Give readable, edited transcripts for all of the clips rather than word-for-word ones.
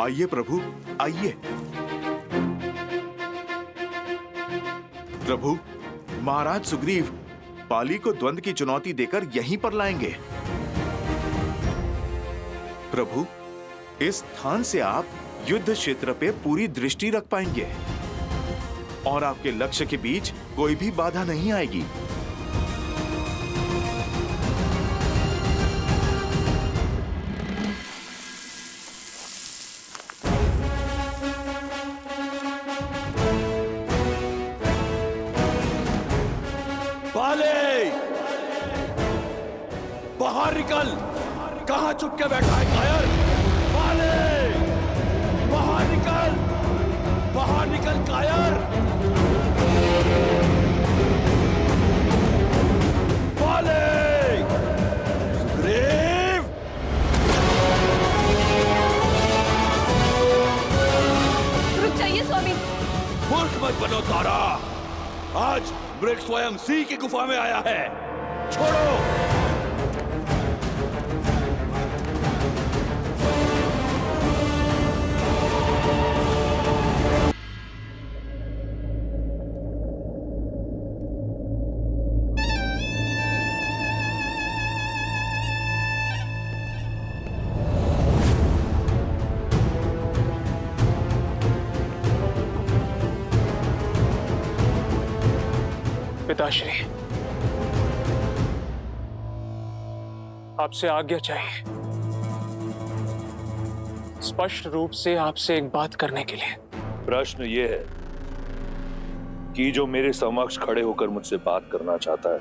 आइए प्रभु, आइए। प्रभु, महाराज सुग्रीव बाली को द्वंद्व की चुनौती देकर यहीं पर लाएंगे। प्रभु, इस स्थान से आप युद्ध क्षेत्र पे पूरी दृष्टि रख पाएंगे और आपके लक्ष्य के बीच कोई भी बाधा नहीं आएगी। बाहर निकल! कहां चुप के बैठा है कायर? बाले! बाहर निकल! बाहर निकल कायर! बाले! सुग्रीव! रुक जाइए स्वामी। मूर्ख मत बनो तारा। आज मृग स्वयं सिंह की गुफा में आया है। छोड़ो। पिताश्री, आपसे आज्ञा चाहिए। स्पष्ट रूप से आपसे एक बात करने के लिए। प्रश्न ये है कि जो मेरे समक्ष खड़े होकर मुझसे बात करना चाहता है,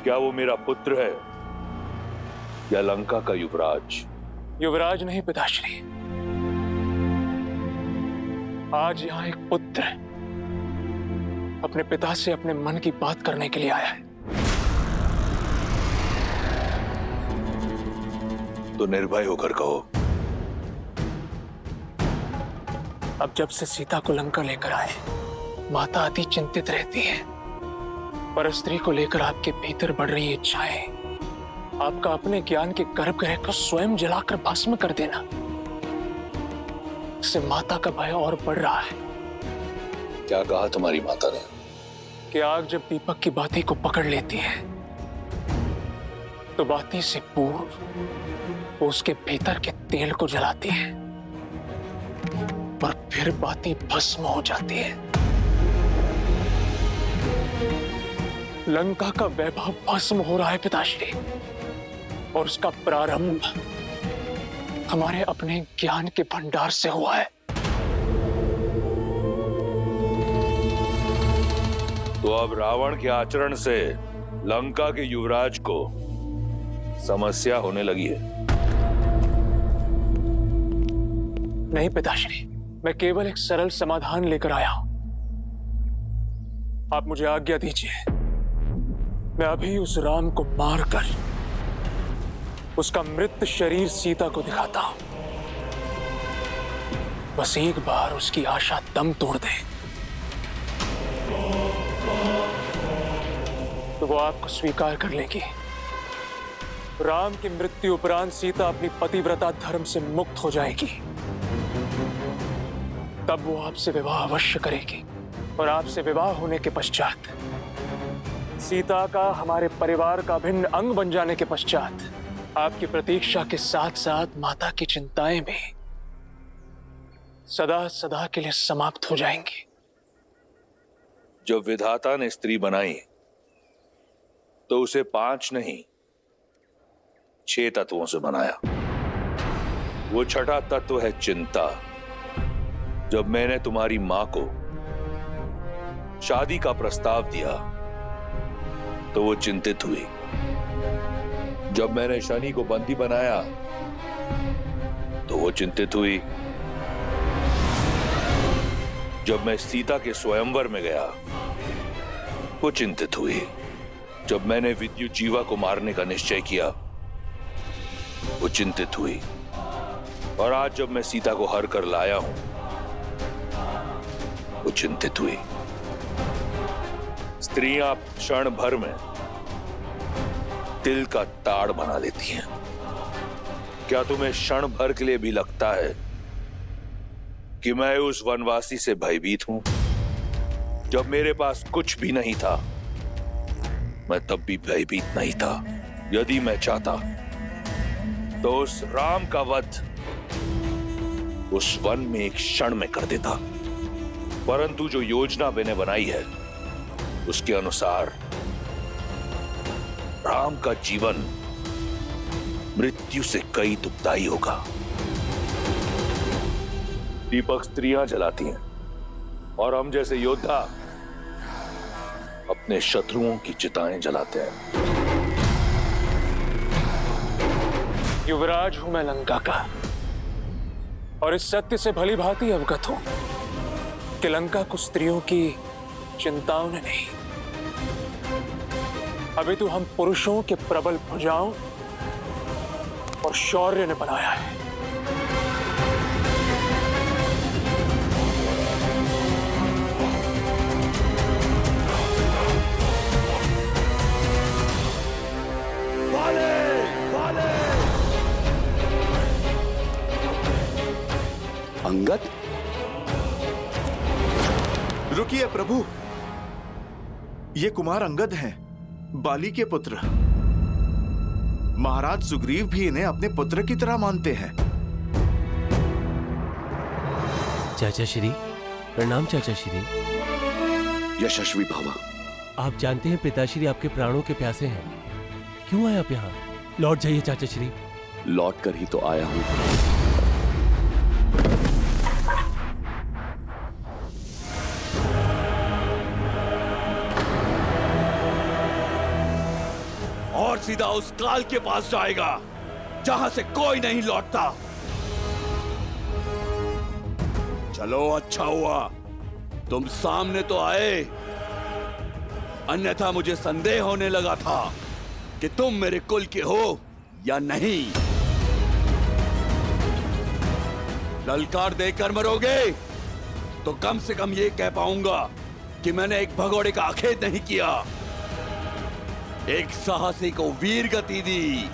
क्या वो मेरा पुत्र है या लंका का युवराज? युवराज नहीं पिताश्री, आज यहां एक पुत्र अपने पिता से अपने मन की बात करने के लिए आया है। तो निर्भय होकर कहो। अब जब से सीता को लंका लेकर आए, माता अति चिंतित रहती है। पर स्त्री को लेकर आपके भीतर बढ़ रही इच्छाएं, आपका अपने ज्ञान के गर्भगृह को स्वयं जलाकर भस्म कर देना, इससे माता का भय और बढ़ रहा है। क्या कहा तुम्हारी माता ने? कि आग जब दीपक की बाती को पकड़ लेती है तो बाती से पूर्व वो उसके भीतर के तेल को जलाती है और फिर बाती भस्म हो जाती है। लंका का वैभव भस्म हो रहा है पिताश्री, और उसका प्रारंभ हमारे अपने ज्ञान के भंडार से हुआ है। तो अब रावण के आचरण से लंका के युवराज को समस्या होने लगी है। नहीं पिताश्री, मैं केवल एक सरल समाधान लेकर आया हूं। आप मुझे आज्ञा दीजिए, मैं अभी उस राम को मारकर उसका मृत शरीर सीता को दिखाता हूं। बस एक बार उसकी आशा दम तोड़ दे तो वो आपको स्वीकार कर लेगी। राम की मृत्यु उपरांत सीता अपनी पतिव्रता धर्म से मुक्त हो जाएगी। तब वो आपसे विवाह अवश्य करेगी, और आपसे विवाह होने के पश्चात सीता का हमारे परिवार का भिन्न अंग बन जाने के पश्चात आपकी प्रतीक्षा के साथ साथ माता की चिंताएं भी सदा सदा के लिए समाप्त हो जाएंगी। जब विधाता ने स्त्री बनाई तो उसे 5 नहीं 6 तत्वों से बनाया। वो छठा तत्व है चिंता। जब मैंने तुम्हारी मां को शादी का प्रस्ताव दिया तो वो चिंतित हुई। जब मैंने शनि को बंदी बनाया तो वो चिंतित हुई। जब मैं सीता के स्वयंवर में गया वो चिंतित हुई। जब मैंने विद्युत जीवा को मारने का निश्चय किया वो चिंतित हुई। और आज जब मैं सीता को हर कर लाया हूं वो चिंतित हुई। स्त्रियां क्षण भर में तिल का ताड़ बना लेती हैं। क्या तुम्हें क्षण भर के लिए भी लगता है कि मैं उस वनवासी से भयभीत हूं? जब मेरे पास कुछ भी नहीं था, मैं तब भी भयभीत नहीं था। यदि मैं चाहता तो उस राम का वध उस वन में एक क्षण में कर देता, परंतु जो योजना मैंने बनाई है उसके अनुसार राम का जीवन मृत्यु से कई दुखदाई होगा। दीपक स्त्रियां जलाती हैं और हम जैसे योद्धा अपने शत्रुओं की चिताएं जलाते हैं। युवराज हूं मैं लंका का, और इस सत्य से भली भांति अवगत हूं कि लंका को स्त्रियों की चिंताओं ने नहीं, अभी तो हम पुरुषों के प्रबल भुजाओं और शौर्य ने बनाया है। अंगद, रुकिए प्रभु, ये कुमार अंगद हैं, बाली के पुत्र। महाराज सुग्रीव भी इन्हें अपने पुत्र की तरह मानते हैं। चाचा श्री, प्रणाम चाचा श्री। यशस्वी भव। आप जानते हैं पिताश्री आपके प्राणों के प्यासे हैं। क्यों आए आप यहाँ? लौट जाइए चाचा श्री। लौट कर ही तो आया हूं। और सीधा उस काल के पास जाएगा जहां से कोई नहीं लौटता। चलो, अच्छा हुआ तुम सामने तो आए, अन्यथा मुझे संदेह होने लगा था कि तुम मेरे कुल के हो या नहीं। ललकार देकर मरोगे तो कम से कम ये कह पाऊंगा कि मैंने एक भगोड़े का आखेट नहीं किया, एक साहसी को वीर गति दी।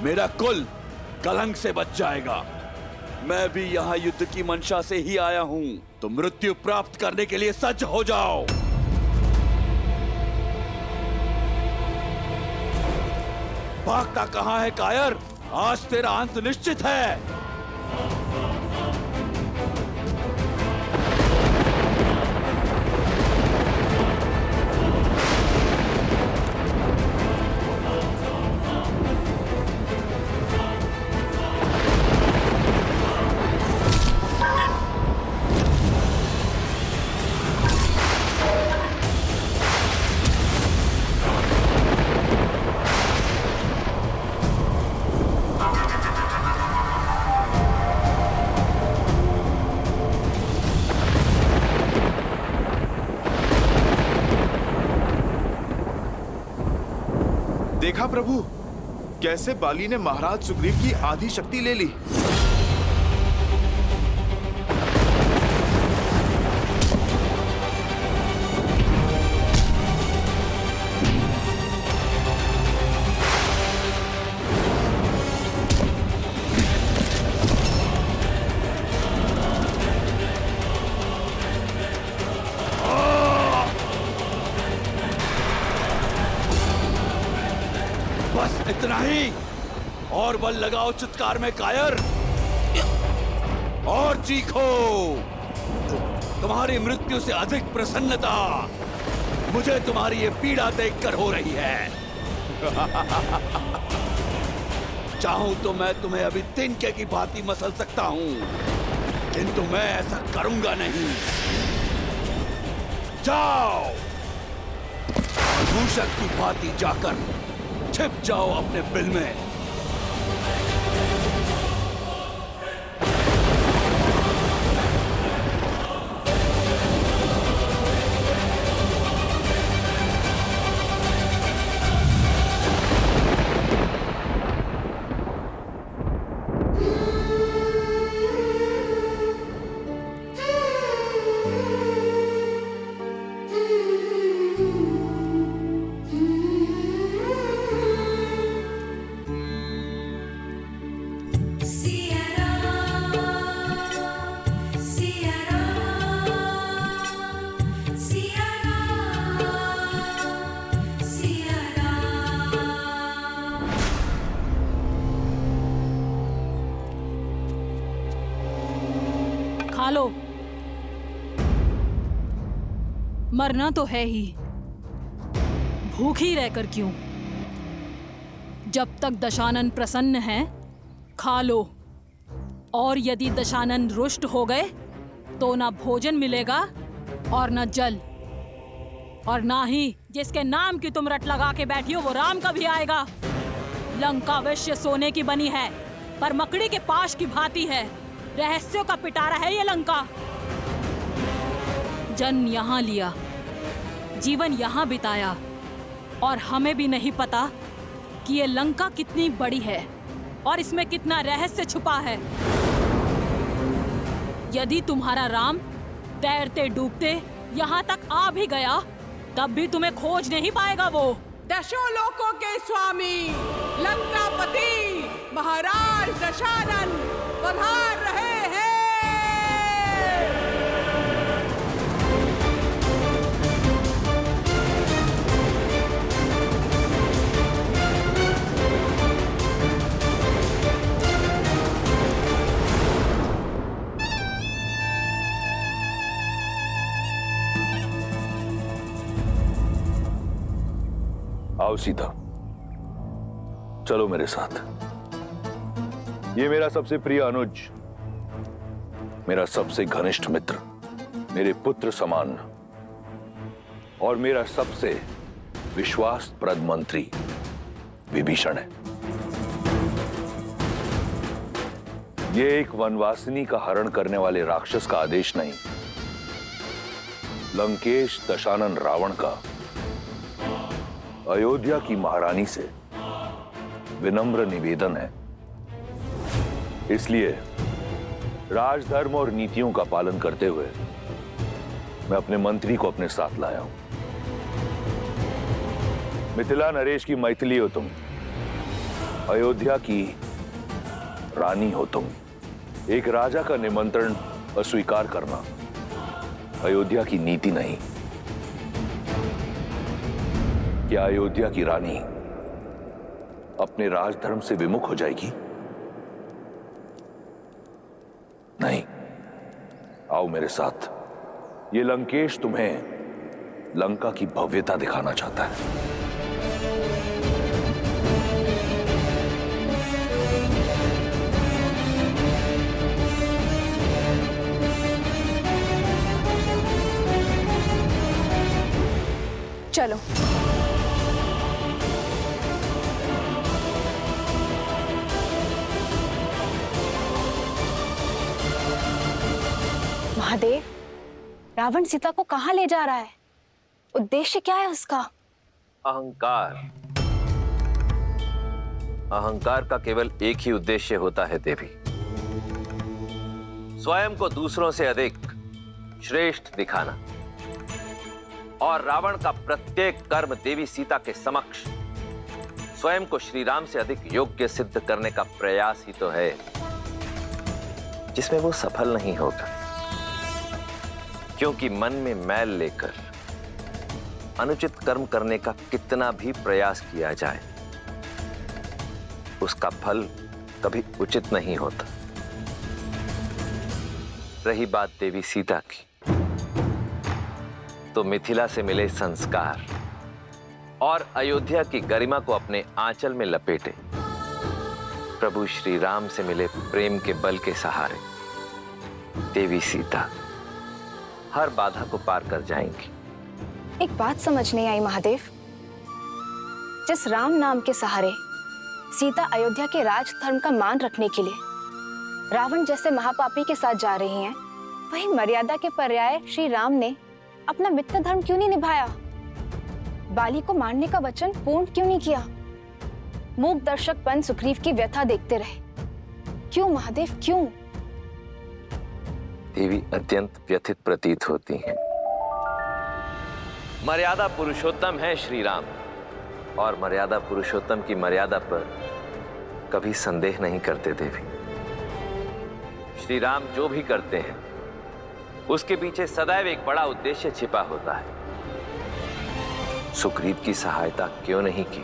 मेरा कुल कलंक से बच जाएगा। मैं भी यहां युद्ध की मंशा से ही आया हूं, तो मृत्यु प्राप्त करने के लिए सज्ज हो जाओ। भागता कहां है कायर? आज तेरा अंत निश्चित है। देखा प्रभु, कैसे बाली ने महाराज सुग्रीव की आधी शक्ति ले ली। बस इतना ही, और बल लगाओ चित्कार में कायर, और चीखो। तुम्हारी मृत्यु से अधिक प्रसन्नता मुझे तुम्हारी ये पीड़ा देखकर हो रही है। चाहूं तो मैं तुम्हें अभी तिनके की भांति मसल सकता हूं, किंतु मैं ऐसा करूंगा नहीं। जाओ, दूषक की भांति जाकर छिप जाओ अपने बिल में। खा लो, मरना तो है ही, भूखी रहकर क्यों? जब तक दशानन प्रसन्न है खा लो, और यदि दशानन रुष्ट हो गए तो ना भोजन मिलेगा और ना जल, और ना ही जिसके नाम की तुम रट लगा के बैठी हो वो राम कभी आएगा। लंका अवश्य सोने की बनी है पर मकड़ी के पाश की भांति है, रहस्यों का पिटारा है ये लंका। जन्म यहाँ लिया, जीवन यहाँ बिताया, और हमें भी नहीं पता कि ये लंका कितनी बड़ी है और इसमें कितना रहस्य छुपा है। यदि तुम्हारा राम तैरते डूबते यहाँ तक आ भी गया तब भी तुम्हें खोज नहीं पाएगा वो। दशों लोकों के स्वामी लंकापति महाराज दशानन पधार रहे हैं। आओ सीता, चलो मेरे साथ। ये मेरा सबसे प्रिय अनुज, मेरा सबसे घनिष्ठ मित्र, मेरे पुत्र समान और मेरा सबसे विश्वासप्रद मंत्री विभीषण है। ये एक वनवासिनी का हरण करने वाले राक्षस का आदेश नहीं, लंकेश दशानन रावण का अयोध्या की महारानी से विनम्र निवेदन है। इसलिए राजधर्म और नीतियों का पालन करते हुए मैं अपने मंत्री को अपने साथ लाया हूं। मिथिला नरेश की मैथिली हो तुम, अयोध्या की रानी हो तुम। एक राजा का निमंत्रण अस्वीकार करना अयोध्या की नीति नहीं। क्या अयोध्या की रानी अपने राजधर्म से विमुख हो जाएगी? नहीं। आओ मेरे साथ, ये लंकेश तुम्हें लंका की भव्यता दिखाना चाहता है। चलो। महादेव, रावण सीता को कहां ले जा रहा है? उद्देश्य क्या है उसका? अहंकार। अहंकार का केवल एक ही उद्देश्य होता है देवी, स्वयं को दूसरों से अधिक श्रेष्ठ दिखाना। और रावण का प्रत्येक कर्म देवी सीता के समक्ष स्वयं को श्री राम से अधिक योग्य सिद्ध करने का प्रयास ही तो है, जिसमें वो सफल नहीं होगा। क्योंकि मन में मैल लेकर अनुचित कर्म करने का कितना भी प्रयास किया जाए, उसका फल कभी उचित नहीं होता। रही बात देवी सीता की, तो मिथिला से मिले संस्कार और अयोध्या की गरिमा को अपने आंचल में लपेटे प्रभु श्री राम से मिले प्रेम के बल के सहारे देवी सीता हर बाधा को पार कर जाएंगी। एक बात समझ नहीं आई महादेव, जिस राम नाम के सहारे सीता अयोध्या के राज धर्म का मान रखने के लिए रावण जैसे महापापी के साथ जा रही हैं, वही मर्यादा के पर्याय श्री राम ने अपना मित्र धर्म क्यों नहीं निभाया? बाली को मारने का वचन पूर्ण क्यों नहीं किया? मूक दर्शक बन सुग्रीव की व्यथा देखते रहे। क्यों महादेव, क्यों? देवी अत्यंत व्यथित प्रतीत होती हैं। मर्यादा पुरुषोत्तम है श्री राम, और मर्यादा पुरुषोत्तम की मर्यादा पर कभी संदेह नहीं करते देवी। श्री राम जो भी करते हैं उसके पीछे सदैव एक बड़ा उद्देश्य छिपा होता है। सुग्रीव की सहायता क्यों नहीं की,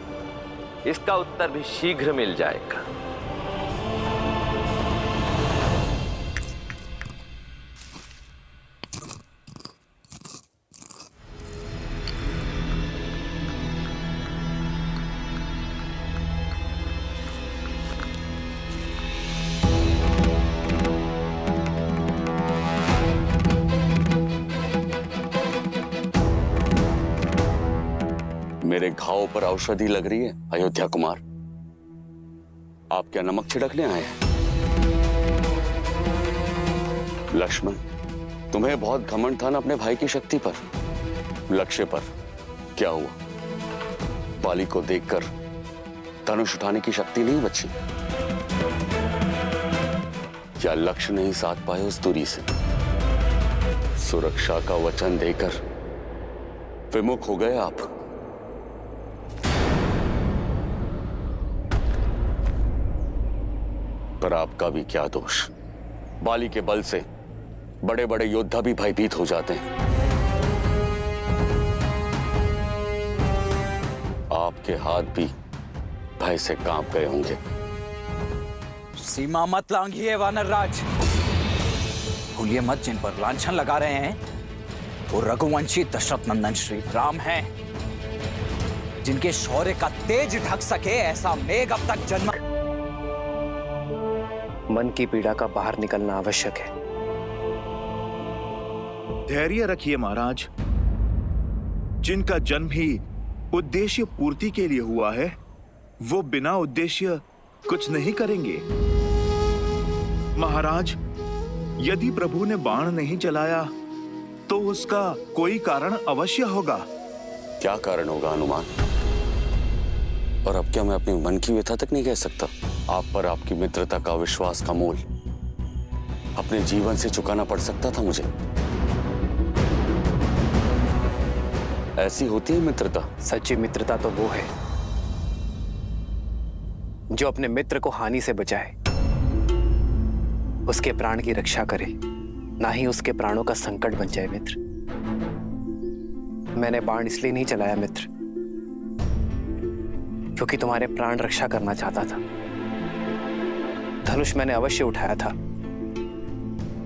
इसका उत्तर भी शीघ्र मिल जाएगा। मेरे घाव पर औषधि लग रही है अयोध्या कुमार? आप क्या नमक छिड़कने आए हैं? लक्ष्मण, तुम्हें बहुत घमंड था ना अपने भाई की शक्ति पर, लक्ष्य पर। क्या हुआ? बाली को देखकर धनुष उठाने की शक्ति नहीं बची? या लक्ष्य नहीं साध पाए उस दूरी से? सुरक्षा का वचन देकर विमुख हो गए आप। पर आपका भी क्या दोष? बाली के बल से बड़े बड़े योद्धा भी भयभीत हो जाते हैं। आपके हाथ भी भय से कांप गए होंगे। सीमा मत लांघिए वानर राज। भूलिए मत, जिन पर लांछन लगा रहे हैं वो रघुवंशी दशरथ नंदन श्री राम हैं, जिनके शौर्य का तेज ढक सके ऐसा मेघ अब तक जन्म। मन की पीड़ा का बाहर निकलना आवश्यक है। धैर्य रखिए महाराज। जिनका जन्म ही उद्देश्य पूर्ति के लिए हुआ है, वो बिना उद्देश्य कुछ नहीं करेंगे। महाराज, यदि प्रभु ने बाण नहीं चलाया तो उसका कोई कारण अवश्य होगा। क्या कारण होगा हनुमान? और अब क्या मैं अपने मन की व्यथा तक नहीं कह सकता? आप पर आपकी मित्रता का विश्वास का मूल अपने जीवन से चुकाना पड़ सकता था मुझे। ऐसी होती है मित्रता। सच्ची मित्रता तो वो है जो अपने मित्र को हानि से बचाए, उसके प्राण की रक्षा करे, ना ही उसके प्राणों का संकट बन जाए। मित्र, मैंने बाण इसलिए नहीं चलाया मित्र, क्योंकि तुम्हारे प्राण रक्षा करना चाहता था। धनुष मैंने अवश्य उठाया था,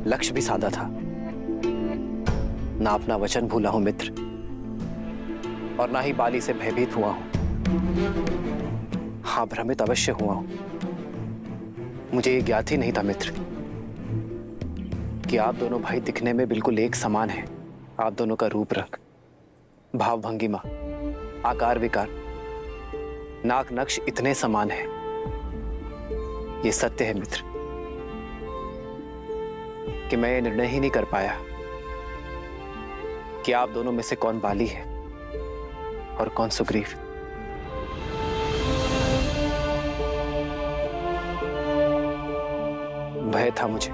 लक्ष्य भी साधा था, ना अपना वचन भूला हूं मित्र, और ना ही बाली से भयभीत हुआ हूं। हाँ, भ्रमित अवश्य हुआ हूं। मुझे ये ज्ञात ही नहीं था मित्र कि आप दोनों भाई दिखने में बिल्कुल एक समान हैं। आप दोनों का रूप रंग, भाव भंगिमा, आकार विकार, नाक नक्श इतने समान हैं। ये सत्य है मित्र कि मैं ये निर्णय ही नहीं कर पाया कि आप दोनों में से कौन बाली है और कौन सुग्रीव। भय था मुझे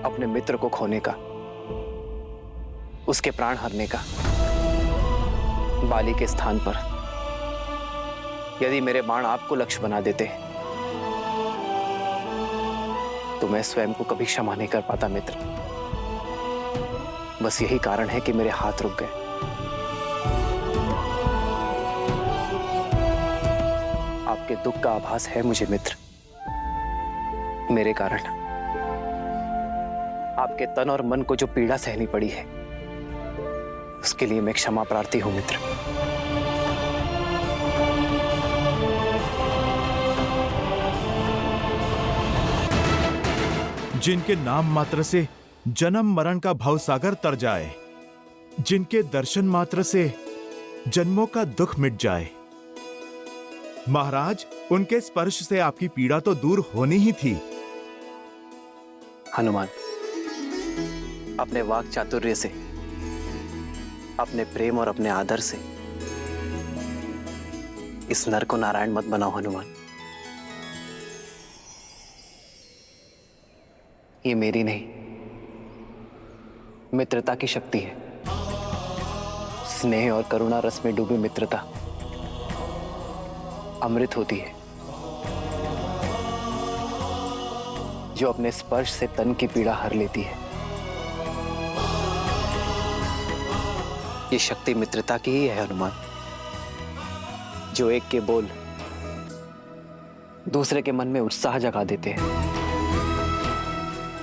अपने मित्र को खोने का, उसके प्राण हरने का। बाली के स्थान पर यदि मेरे बाण आपको लक्ष्य बना देते तो मैं स्वयं को कभी क्षमा नहीं कर पाता मित्र। बस यही कारण है कि मेरे हाथ रुक गए। आपके दुख का आभास है मुझे मित्र। मेरे कारण आपके तन और मन को जो पीड़ा सहनी पड़ी है, उसके लिए मैं क्षमा प्रार्थी हूं मित्र। जिनके नाम मात्र से जन्म मरण का भवसागर तर जाए, जिनके दर्शन मात्र से जन्मों का दुख मिट जाए। महाराज, उनके स्पर्श से आपकी पीड़ा तो दूर होनी ही थी। हनुमान, अपने वाक चातुर्य से, अपने प्रेम और अपने आदर से इस नर को नारायण मत बनाओ हनुमान। ये मेरी नहीं, मित्रता की शक्ति है। स्नेह और करुणा रस में डूबी मित्रता अमृत होती है, जो अपने स्पर्श से तन की पीड़ा हर लेती है। ये शक्ति मित्रता की ही है हनुमान, जो एक के बोल दूसरे के मन में उत्साह जगा देते हैं।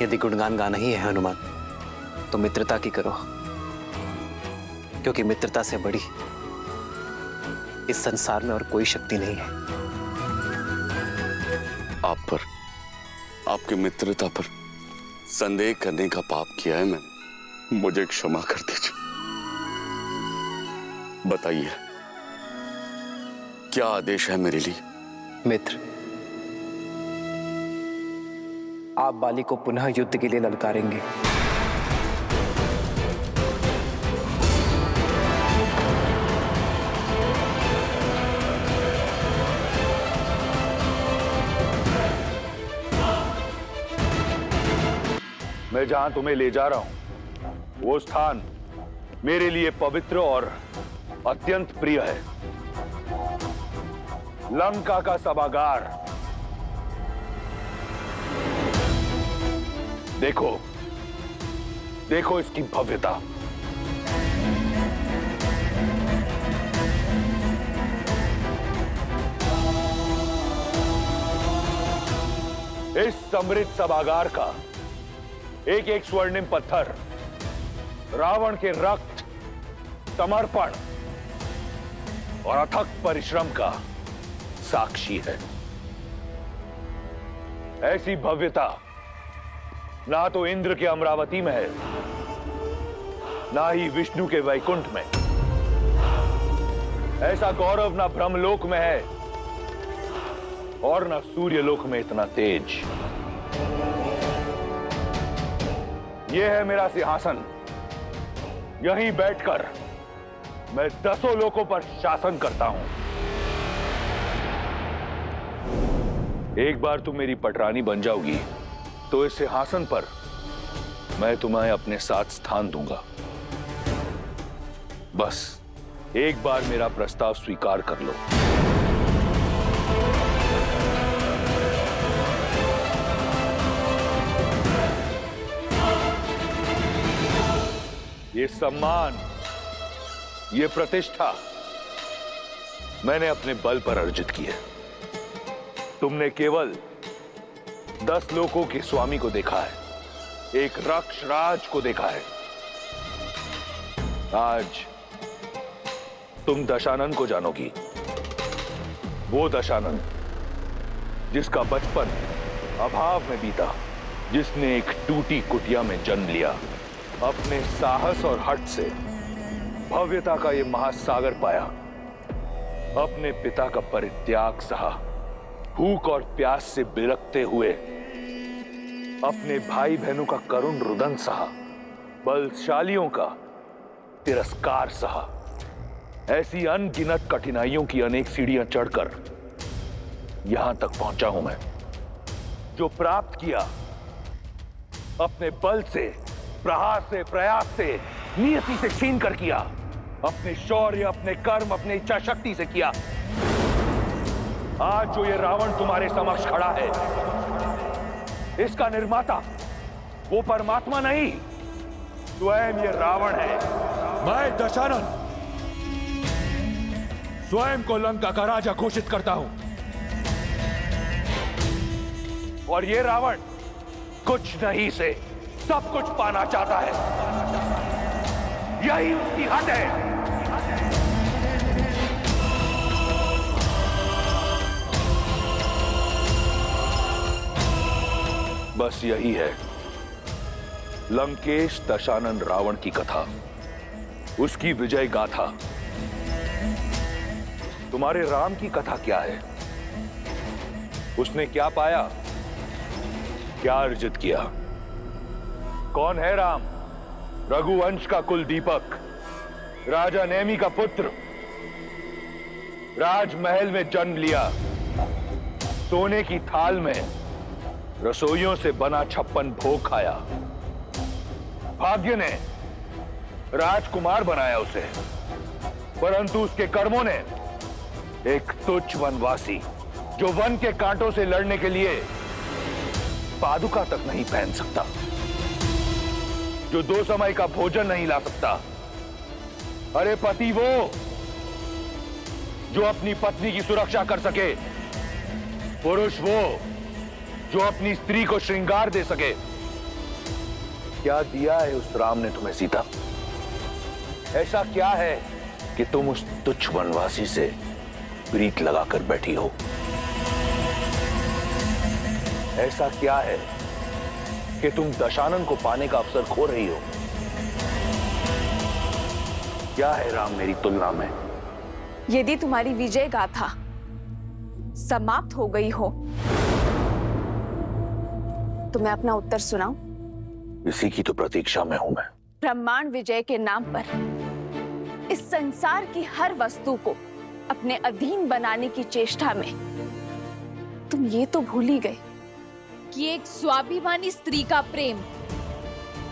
यदि गुणगान गाना ही है हनुमान, तो मित्रता की करो, क्योंकि मित्रता से बड़ी इस संसार में और कोई शक्ति नहीं है। आप पर, आपकी मित्रता पर संदेह करने का पाप किया है मैंने। मुझे क्षमा कर दीजिए। बताइए, क्या आदेश है मेरे लिए? मित्र, आप बाली को पुनः युद्ध के लिए ललकारेंगे। मैं जहां तुम्हें ले जा रहा हूं, वो स्थान मेरे लिए पवित्र और अत्यंत प्रिय है। लंका का सभागार। देखो, देखो इसकी भव्यता। इस समृद्ध सभागार का एक एक स्वर्णिम पत्थर रावण के रक्त, समर्पण और अथक परिश्रम का साक्षी है। ऐसी भव्यता ना तो इंद्र के अमरावती में है, ना ही विष्णु के वैकुंठ में। ऐसा गौरव ना ब्रह्मलोक में है और ना सूर्यलोक में इतना तेज। यह है मेरा सिंहासन। यहीं बैठकर मैं 10 लोकों पर शासन करता हूं। एक बार तुम मेरी पटरानी बन जाओगी तो इस सिंहासन पर मैं तुम्हें अपने साथ स्थान दूंगा। बस एक बार मेरा प्रस्ताव स्वीकार कर लो। ये सम्मान, ये प्रतिष्ठा मैंने अपने बल पर अर्जित की है। तुमने केवल 10 लोकों के स्वामी को देखा है, एक रक्षराज को देखा है। आज तुम दशानन को जानोगी। वो दशानन जिसका बचपन अभाव में बीता, जिसने एक टूटी कुटिया में जन्म लिया, अपने साहस और हठ से भव्यता का ये महासागर पाया, अपने पिता का परित्याग सहा, भूख और प्यास से बिलखते हुए अपने भाई बहनों का करुण रुदन सहा, बलशालियों का तिरस्कार सहा। ऐसी अनगिनत कठिनाइयों की अनेक सीढ़ियां चढ़कर यहां तक पहुंचा हूं मैं। जो प्राप्त किया अपने बल से, प्रहार से, प्रयास से, नियति से छीन कर किया। अपने शौर्य, अपने कर्म, अपने इच्छा शक्ति से किया। आज जो ये रावण तुम्हारे समक्ष खड़ा है, इसका निर्माता वो परमात्मा नहीं, स्वयं ये रावण है। मैं दशानन स्वयं को लंका का राजा घोषित करता हूं। और ये रावण कुछ नहीं से सब कुछ पाना चाहता है। यही उसकी हद है। बस यही है लंकेश दशानन रावण की कथा, उसकी विजय गाथा। तुम्हारे राम की कथा क्या है? उसने क्या पाया, क्या अर्जित किया? कौन है राम? रघुवंश का कुल दीपक, राजा नेमी का पुत्र, राजमहल में जन्म लिया, सोने की थाल में रसोइयों से बना 56 भोग खाया। भाग्य ने राजकुमार बनाया उसे, परंतु उसके कर्मों ने एक तुच्छ वनवासी, जो वन के कांटों से लड़ने के लिए पादुका तक नहीं पहन सकता, जो 2 समय का भोजन नहीं ला सकता। अरे पति वो जो अपनी पत्नी की सुरक्षा कर सके, पुरुष वो जो अपनी स्त्री को श्रृंगार दे सके। क्या दिया है उस राम ने तुम्हें सीता? ऐसा क्या है कि तुम उस तुच्छ वनवासी से प्रीत लगाकर बैठी हो? ऐसा क्या है कि तुम दशानन को पाने का अवसर खो रही हो? क्या है राम मेरी तुलना में? यदि तुम्हारी विजय गाथा समाप्त हो गई हो तो मैं अपना उत्तर सुनाऊं? इसी की तो प्रतीक्षा में हूं मैं। ब्रह्मांड विजय के नाम पर इस संसार की हर वस्तु को अपने अधीन बनाने की चेष्टा में तुम ये तो भूल ही गए कि एक स्वाभिमानी स्त्री का प्रेम,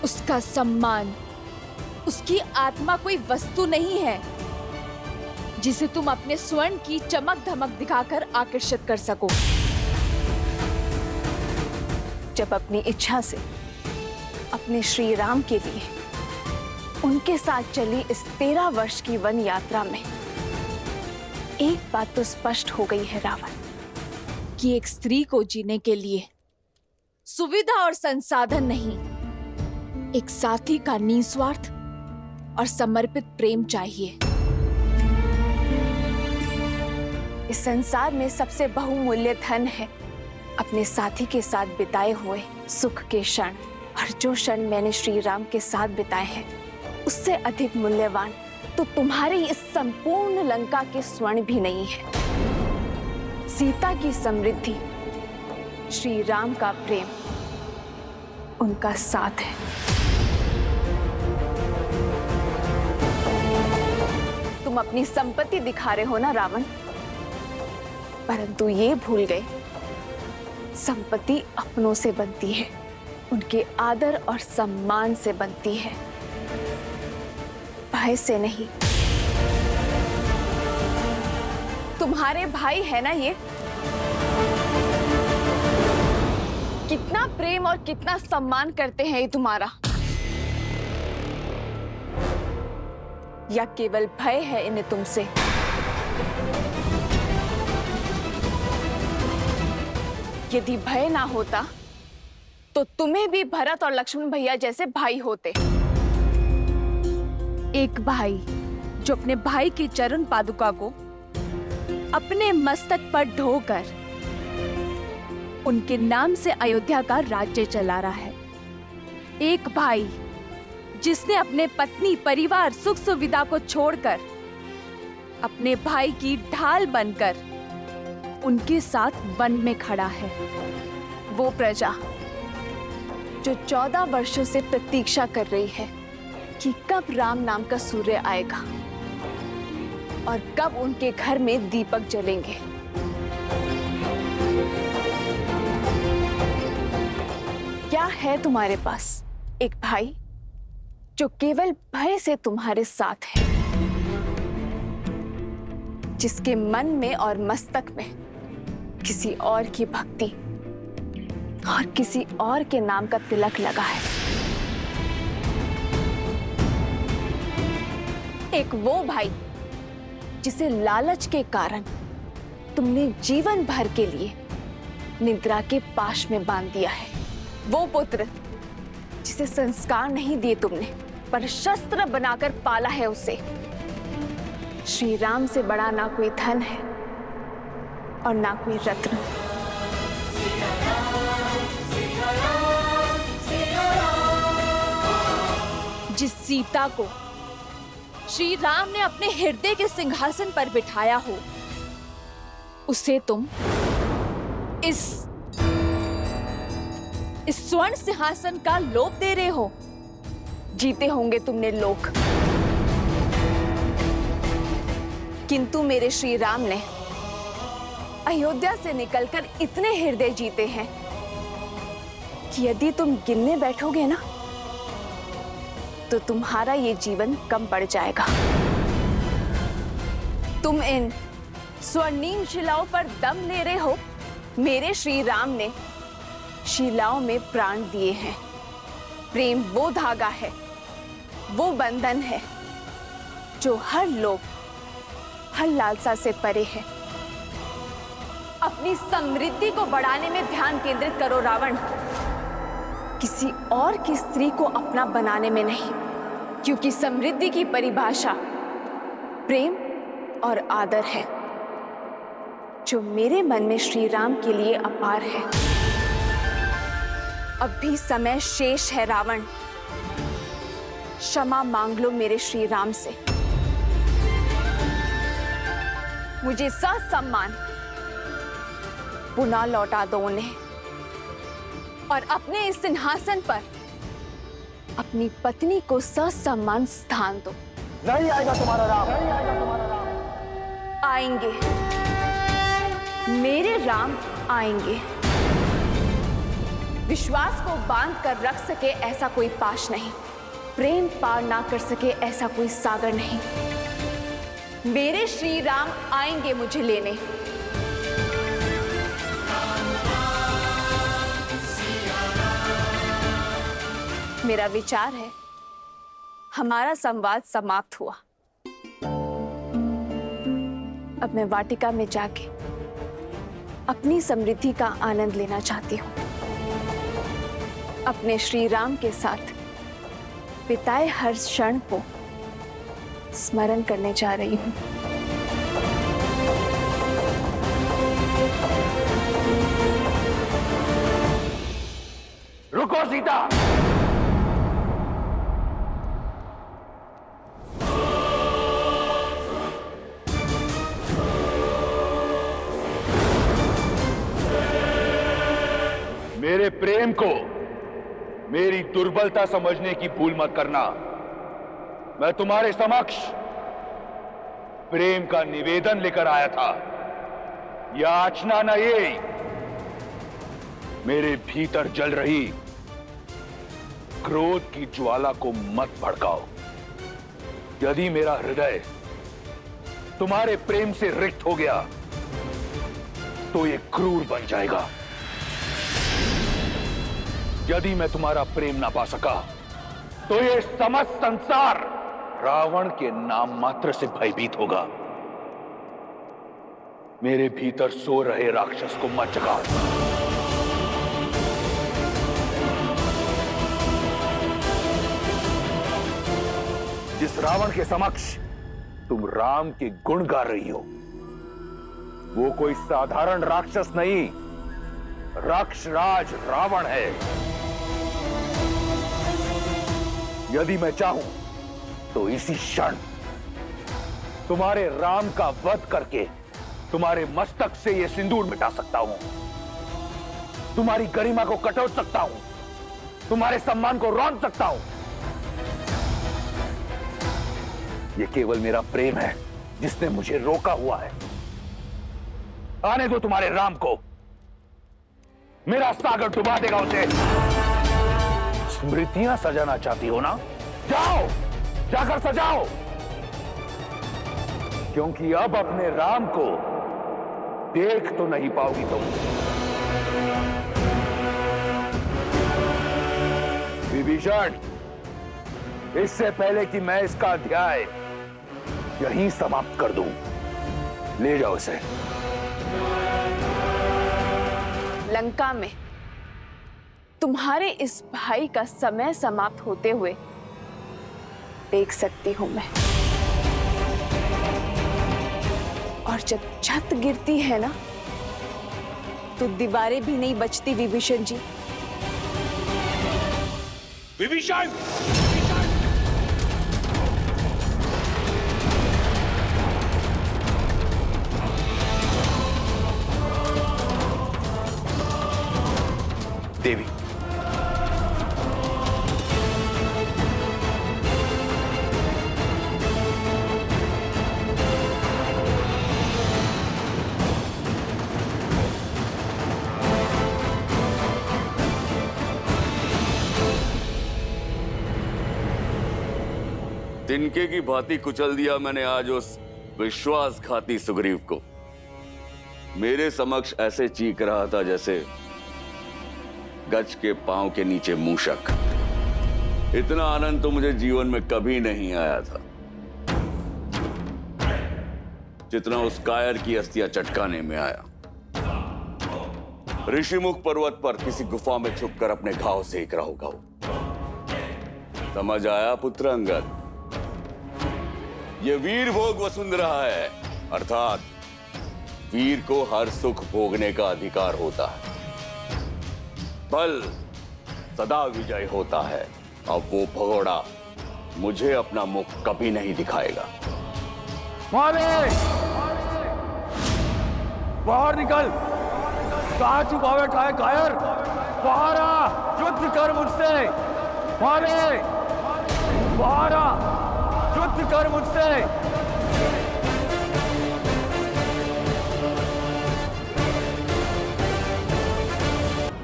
उसका सम्मान, उसकी आत्मा कोई वस्तु नहीं है जिसे तुम अपने स्वर्ण की चमक धमक दिखाकर आकर्षित कर सको। जब अपनी इच्छा से अपने श्री राम के लिए उनके साथ चली इस 13 वर्ष की वन यात्रा में एक बात तो स्पष्ट हो गई है रावण, कि एक स्त्री को जीने के लिए सुविधा और संसाधन नहीं, एक साथी का निस्वार्थ और समर्पित प्रेम चाहिए। इस संसार में सबसे बहुमूल्य धन है अपने साथी के साथ बिताए हुए सुख के क्षण, और जो क्षण मैंने श्री राम के साथ बिताए हैं उससे अधिक मूल्यवान तो तुम्हारी इस संपूर्ण लंका के स्वर्ण भी नहीं है। सीता की समृद्धि, श्री राम का प्रेम, उनका साथ है। तुम अपनी संपत्ति दिखा रहे हो ना रावण, परंतु ये भूल गए संपत्ति अपनों से बनती है, उनके आदर और सम्मान से बनती है, भय से नहीं। तुम्हारे भाई है ना ये, कितना प्रेम और कितना सम्मान करते हैं ये तुम्हारा, या केवल भय है इन्हें तुमसे? यदि भय ना होता तो तुम्हें भी भरत और लक्ष्मण भैया जैसे भाई होते। एक भाई जो अपने भाई की चरण पादुका को अपने मस्तक पर ढोकर उनके नाम से अयोध्या का राज्य चला रहा है। एक भाई जिसने अपने पत्नी, परिवार, सुख सुविधा को छोड़कर अपने भाई की ढाल बनकर उनके साथ वन में खड़ा है। वो प्रजा जो 14 वर्षों से प्रतीक्षा कर रही है कि कब राम नाम का सूर्य आएगा और कब उनके घर में दीपक जलेंगे। क्या है तुम्हारे पास एक भाई जो केवल भय से तुम्हारे साथ है, जिसके मन में और मस्तक में किसी और की भक्ति और किसी और के नाम का तिलक लगा है। एक वो भाई जिसे लालच के कारण तुमने जीवन भर के लिए निद्रा के पाश में बांध दिया है। वो पुत्र जिसे संस्कार नहीं दिए तुमने, पर शस्त्र बनाकर पाला है उसे। श्री राम से बड़ा ना कोई धन है और ना कोई रत्न। जिस सीता को श्री राम ने अपने हृदय के सिंहासन पर बिठाया हो, उसे तुम इस स्वर्ण सिंहासन का लोभ दे रहे हो। जीते होंगे तुमने लोक, किंतु मेरे श्री राम ने अयोध्या से निकलकर इतने हृदय जीते हैं कि यदि तुम गिनने बैठोगे ना तो तुम्हारा ये जीवन कम पड़ जाएगा। तुम इन स्वर्णिम शिलाओं पर दम ले रहे हो। मेरे श्री राम ने शिलाओं में प्राण दिए हैं। प्रेम वो धागा है, वो बंधन है जो हर लोभ, हर लालसा से परे है। अपनी समृद्धि को बढ़ाने में ध्यान केंद्रित करो रावण, किसी और की स्त्री को अपना बनाने में नहीं, क्योंकि समृद्धि की परिभाषा प्रेम और आदर है, जो मेरे मन में श्री राम के लिए अपार है। अब भी समय शेष है रावण, क्षमा मांग लो मेरे श्री राम से। मुझे सम्मान पुनः लौटा दो उन्हें और अपने इस सिंहासन पर अपनी पत्नी को सम्मान स्थान दो। नहीं आएगा तुम्हारा राम, आएंगे, मेरे राम आएंगे। विश्वास को बांध कर रख सके ऐसा कोई पाश नहीं, प्रेम पार ना कर सके ऐसा कोई सागर नहीं। मेरे श्री राम आएंगे मुझे लेने। मेरा विचार है हमारा संवाद समाप्त हुआ। अब मैं वाटिका में जाके अपनी समृद्धि का आनंद लेना चाहती हूँ। अपने श्री राम के साथ बिताए हर क्षण को स्मरण करने जा रही हूँ। रुको सीता, मेरे प्रेम को मेरी दुर्बलता समझने की भूल मत करना। मैं तुम्हारे समक्ष प्रेम का निवेदन लेकर आया था, याचना न ये। मेरे भीतर जल रही क्रोध की ज्वाला को मत भड़काओ। यदि मेरा हृदय तुम्हारे प्रेम से रिक्त हो गया तो ये क्रूर बन जाएगा। यदि मैं तुम्हारा प्रेम ना पा सका तो ये समस्त संसार रावण के नाम मात्र से भयभीत होगा। मेरे भीतर सो रहे राक्षस को मत जगाओ। जिस रावण के समक्ष तुम राम के गुण गा रही हो वो कोई साधारण राक्षस नहीं, राक्षराज रावण है। यदि मैं चाहूं तो इसी क्षण तुम्हारे राम का वध करके तुम्हारे मस्तक से यह सिंदूर मिटा सकता हूं, तुम्हारी गरिमा को कटोट सकता हूं, तुम्हारे सम्मान को रौंद सकता हूं। यह केवल मेरा प्रेम है जिसने मुझे रोका हुआ है। आने दो तुम्हारे राम को, मेरा सागर डुबा देगा उसे। स्मृतियां सजाना चाहती हो ना? जाओ, जाकर सजाओ, क्योंकि अब अपने राम को देख तो नहीं पाओगी तुम। विभीषण, इससे पहले कि मैं इसका अध्याय यहीं समाप्त कर दूं, ले जाओ इसे। लंका में तुम्हारे इस भाई का समय समाप्त होते हुए देख सकती हूं मैं। और जब छत गिरती है ना तो दीवारें भी नहीं बचती विभीषण जी। विभीषण! देवी, तिनके की भांति कुचल दिया मैंने आज उस विश्वासघाती सुग्रीव को। मेरे समक्ष ऐसे चीख रहा था जैसे गज के पांव के नीचे मूषक। इतना आनंद तो मुझे जीवन में कभी नहीं आया था जितना उस कायर की अस्थियां चटकाने में आया। ऋषिमुख पर्वत पर किसी गुफा में छुपकर अपने घाव सेक रहा होगा वो। समझ आया पुत्र अंगद? ये वीर भोग वसुंधरा है, अर्थात वीर को हर सुख भोगने का अधिकार होता है। बल सदा विजय होता है। अब वो भगोड़ा मुझे अपना मुख कभी नहीं दिखाएगा। बाहर निकल। कहाँ छुपा बैठा है कायर? बाहर आ, युद्ध कर मुझसे। भाले, बाहर आ, युद्ध कर मुझसे।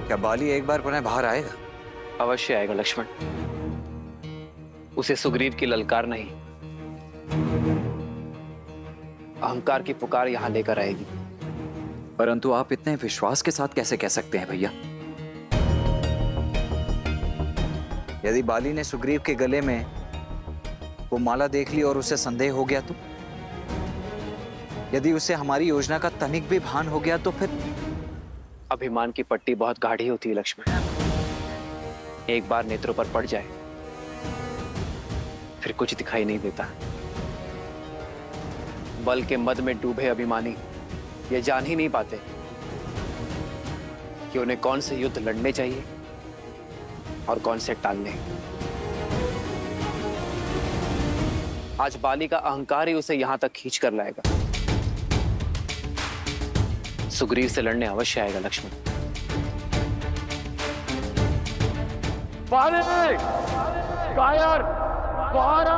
क्या बाली एक बार पुनः बाहर आएगा? अवश्य आएगा लक्ष्मण। उसे सुग्रीव की ललकार नहीं, अहंकार की पुकार यहां लेकर आएगी। परंतु आप इतने विश्वास के साथ कैसे कह सकते हैं भैया? यदि बाली ने सुग्रीव के गले में वो माला देख ली और उसे संदेह हो गया तो? यदि उसे हमारी योजना का तनिक भी भान हो गया तो फिर? अभिमान की पट्टी बहुत गाढ़ी होती है लक्ष्मण। एक बार नेत्रों पर पड़ जाए फिर कुछ दिखाई नहीं देता। बल के मद में डूबे अभिमानी ये जान ही नहीं पाते कि उन्हें कौन से युद्ध लड़ने चाहिए और कौन से टालने। आज बाली का अहंकार ही उसे यहां तक खींच कर लाएगा। सुग्रीव से लड़ने अवश्य आएगा लक्ष्मण। बाले, कायर, बाहर आ,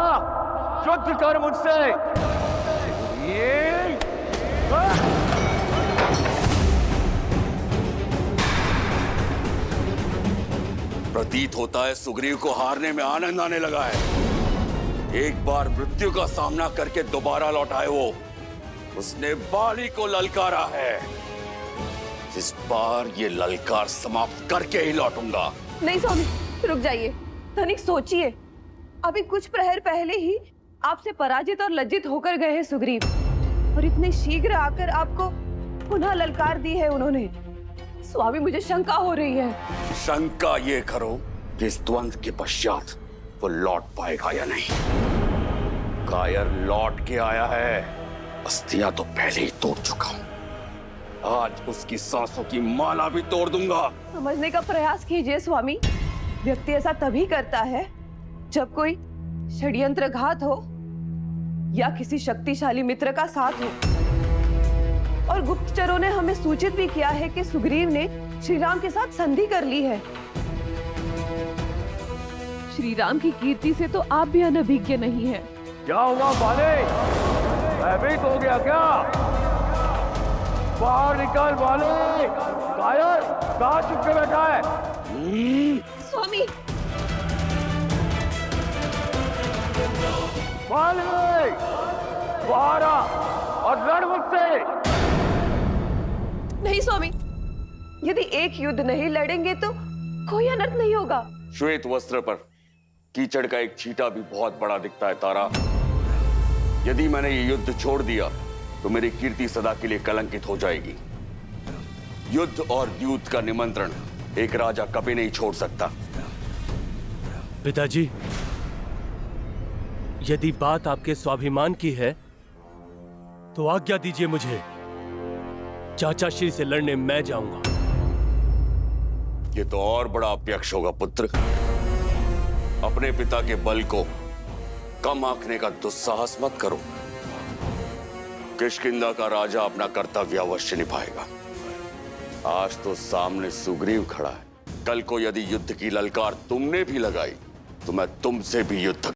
युद्ध कर मुझसे। ये प्रतीत होता है सुग्रीव को हारने में आनंद आने लगा है। एक बार मृत्यु का सामना करके दोबारा लौटाए वो। उसने बाली को ललकारा है। इस बार ये ललकार समाप्त करके ही लौटूंगा। नहीं स्वामी, रुक जाइए, तनिक सोचिए। अभी कुछ प्रहर पहले ही आपसे पराजित और लज्जित होकर गए हैं सुग्रीव, और इतने शीघ्र आकर आपको पुनः ललकार दी है उन्होंने। स्वामी, मुझे शंका हो रही है। शंका ये करो कि इस द्वंद्व के पश्चात वो लौट पाएगा या नहीं। कायर लौट के आया है। अस्थियां तो पहले ही तोड़ चुका हूं। आज उसकी सांसों की माला भी तोड़ दूंगा। समझने का प्रयास कीजिए स्वामी। व्यक्ति ऐसा तभी करता है जब कोई षड्यंत्रघात हो या किसी शक्तिशाली मित्र का साथ हो। और गुप्तचरों ने हमें सूचित भी किया है कि सुग्रीव ने श्री राम के साथ संधि कर ली है। श्री राम की कीर्ति से तो आप भी अनभिज्ञ नहीं हैं। क्या हुआ बाले? भयभीत हो गया क्या? बाहर निकल बाले। कायर, कहाँ चुप के बैठा है? स्वामी, बाले, बाहर आ और लड़ मुझसे। नहीं स्वामी, यदि एक युद्ध नहीं लड़ेंगे तो कोई अनर्थ नहीं होगा। श्वेत वस्त्र पर कीचड़ का एक छींटा भी बहुत बड़ा दिखता है तारा। यदि मैंने ये युद्ध छोड़ दिया तो मेरी कीर्ति सदा के लिए कलंकित हो जाएगी। युद्ध और द्यूत का निमंत्रण एक राजा कभी नहीं छोड़ सकता। पिताजी, यदि बात आपके स्वाभिमान की है तो आज्ञा दीजिए मुझे। चाचा श्री से लड़ने मैं जाऊंगा। ये तो और बड़ा अप्यक्ष होगा पुत्र। अपने पिता के बल को कम आंकने का दुस्साहस मत करो। किष्किंधा का राजा अपना कर्तव्य अवश्य निभाएगा। आज तो सामने सुग्रीव खड़ा है। कल को यदि युद्ध की ललकार तुमने भी लगाई तो मैं तुमसे भी युद्ध